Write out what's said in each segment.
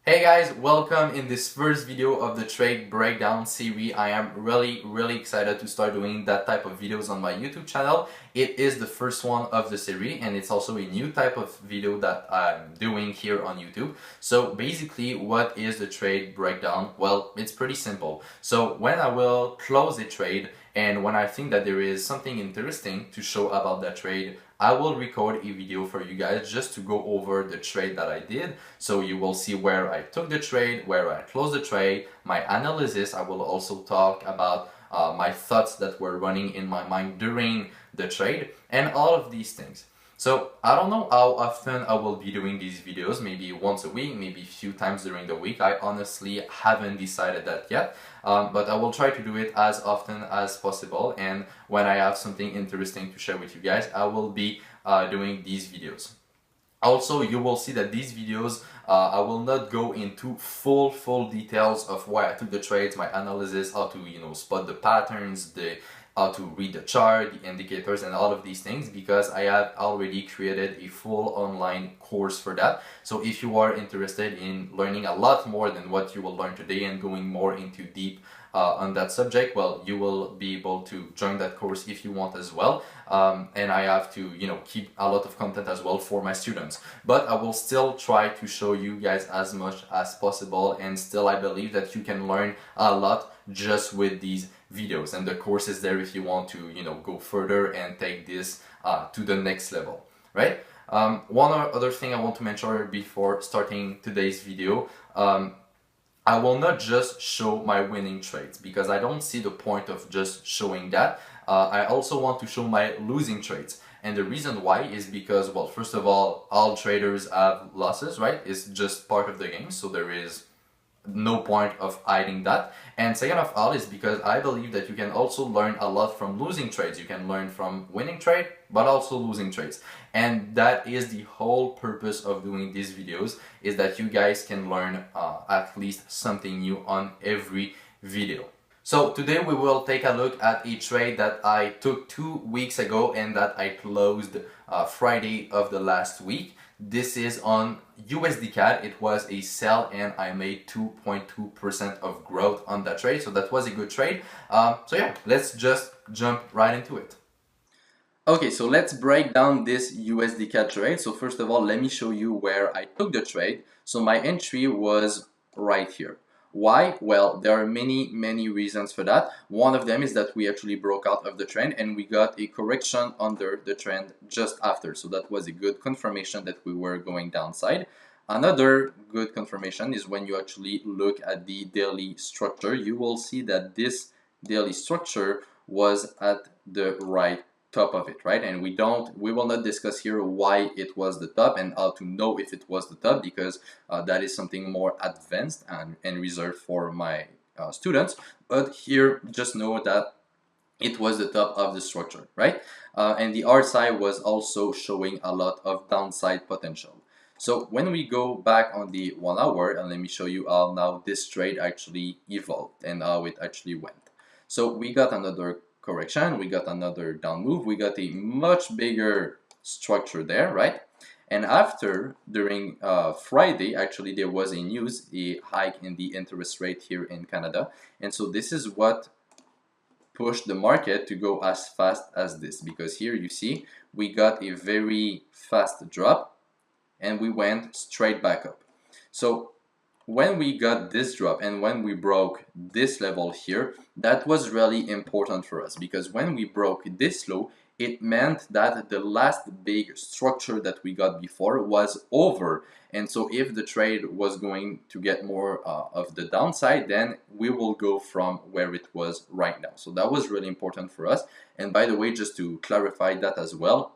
Hey guys, welcome in this first video of the trade breakdown series. I am really excited to start doing that type of videos on my YouTube channel. It is the first one of the series and it's also a new type of video that I'm doing here on YouTube. So basically, what is the trade breakdown? Well, it's pretty simple. So when I will close a trade and when I think that there is something interesting to show about that trade, I will record a video for you guys just to go over the trade that I did. So you will see where I took the trade, where I closed the trade, my analysis. I will also talk about my thoughts that were running in my mind during the trade and all of these things. So I don't know how often I will be doing these videos, maybe once a week, maybe a few times during the week. I honestly haven't decided that yet, but I will try to do it as often as possible, and when I have something interesting to share with you guys, I will be doing these videos. Also, you will see that these videos, I will not go into full details of why I took the trades, my analysis, how to spot the patterns, how to read the chart, the indicators, and all of these things, because I have already created a full online course for that. So if you are interested in learning a lot more than what you will learn today and going more into deep on that subject, well, you will be able to join that course if you want as well. And I have to, keep a lot of content as well for my students. But I will still try to show you guys as much as possible, and still I believe that you can learn a lot just with these videos, and the course is there if you want to, go further and take this to the next level, right? One other thing I want to mention before starting today's video. I will not just show my winning trades because I don't see the point of just showing that. I also want to show my losing trades. And the reason why is because, well, first of all traders have losses, right? It's just part of the game, so there is no point of hiding that. And second of all is because I believe that you can also learn a lot from losing trades. You can learn from winning trade, but also losing trades. And that is the whole purpose of doing these videos, is that you guys can learn at least something new on every video. So today we will take a look at a trade that I took 2 weeks ago and that I closed Friday of the last week. This is on USDCAD. It was a sell and I made 2.2% of growth on that trade. So that was a good trade. So yeah, let's just jump right into it. Okay, so let's break down this USDCAD trade. So first of all, let me show you where I took the trade. So my entry was right here. Why? Well, there are many reasons for that. One of them is that we actually broke out of the trend and we got a correction under the trend just after. So that was a good confirmation that we were going downside. Another good confirmation is when you actually look at the daily structure, you will see that this daily structure was at the right top of it, right? And we will not discuss here why it was the top and how to know if it was the top, because that is something more advanced and reserved for my students. But here, just know that it was the top of the structure, right? And the RSI was also showing a lot of downside potential. So when we go back on the 1 hour, and let me show you how now this trade actually evolved and how it actually went. So we got another correction, we got another down move, we got a much bigger structure there, right? And after, during Friday, actually there was a hike in the interest rate here in Canada. And so this is what pushed the market to go as fast as this, because here you see we got a very fast drop and we went straight back up. So when we got this drop and when we broke this level here, that was really important for us, because when we broke this low, it meant that the last big structure that we got before was over. And so if the trade was going to get more of the downside, then we will go from where it was right now. So that was really important for us. And by the way, just to clarify that as well,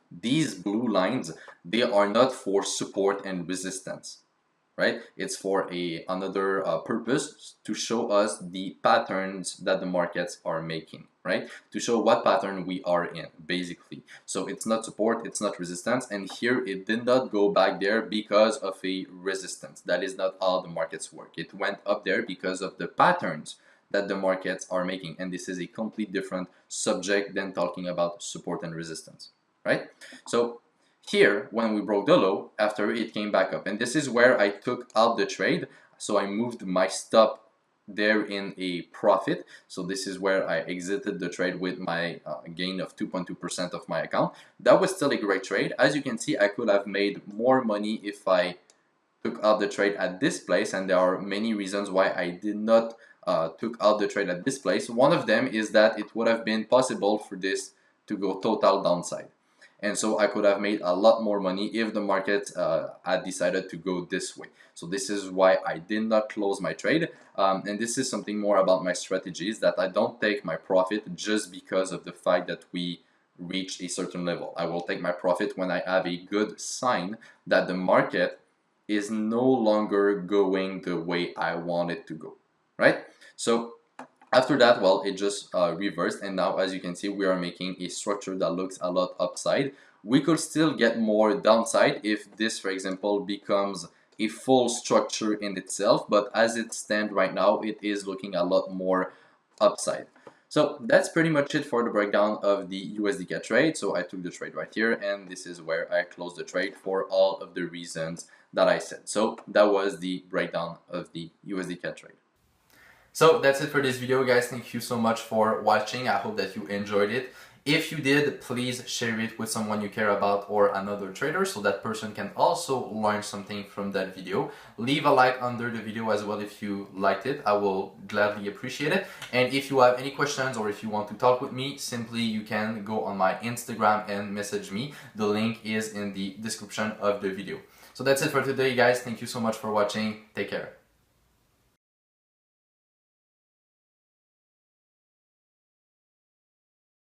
these blue lines, they are not for support and resistance, right? It's for another purpose, to show us the patterns that the markets are making, right? To show what pattern we are in, basically. So it's not support, it's not resistance, and here it did not go back there because of a resistance. That is not how the markets work. It went up there because of the patterns that the markets are making, and this is a complete different subject than talking about support and resistance, right? So here, when we broke the low, after it came back up. And this is where I took out the trade. So I moved my stop there in a profit. So this is where I exited the trade with my gain of 2.2% of my account. That was still a great trade. As you can see, I could have made more money if I took out the trade at this place, and there are many reasons why I did not took out the trade at this place. One of them is that it would have been possible for this to go total downside. And so I could have made a lot more money if the market had decided to go this way. So this is why I did not close my trade. And this is something more about my strategies, that I don't take my profit just because of the fact that we reach a certain level. I will take my profit when I have a good sign that the market is no longer going the way I want it to go, right? So after that, well, it just reversed, and now as you can see, we are making a structure that looks a lot upside. We could still get more downside if this, for example, becomes a full structure in itself, but as it stands right now, it is looking a lot more upside. So that's pretty much it for the breakdown of the USDCAD trade. So I took the trade right here, and this is where I closed the trade for all of the reasons that I said. So that was the breakdown of the USDCAD trade. So that's it for this video, guys. Thank you so much for watching. I hope that you enjoyed it. If you did, please share it with someone you care about or another trader so that person can also learn something from that video. Leave a like under the video as well if you liked it. I will gladly appreciate it. And if you have any questions or if you want to talk with me, simply you can go on my Instagram and message me. The link is in the description of the video. So that's it for today, guys. Thank you so much for watching. Take care.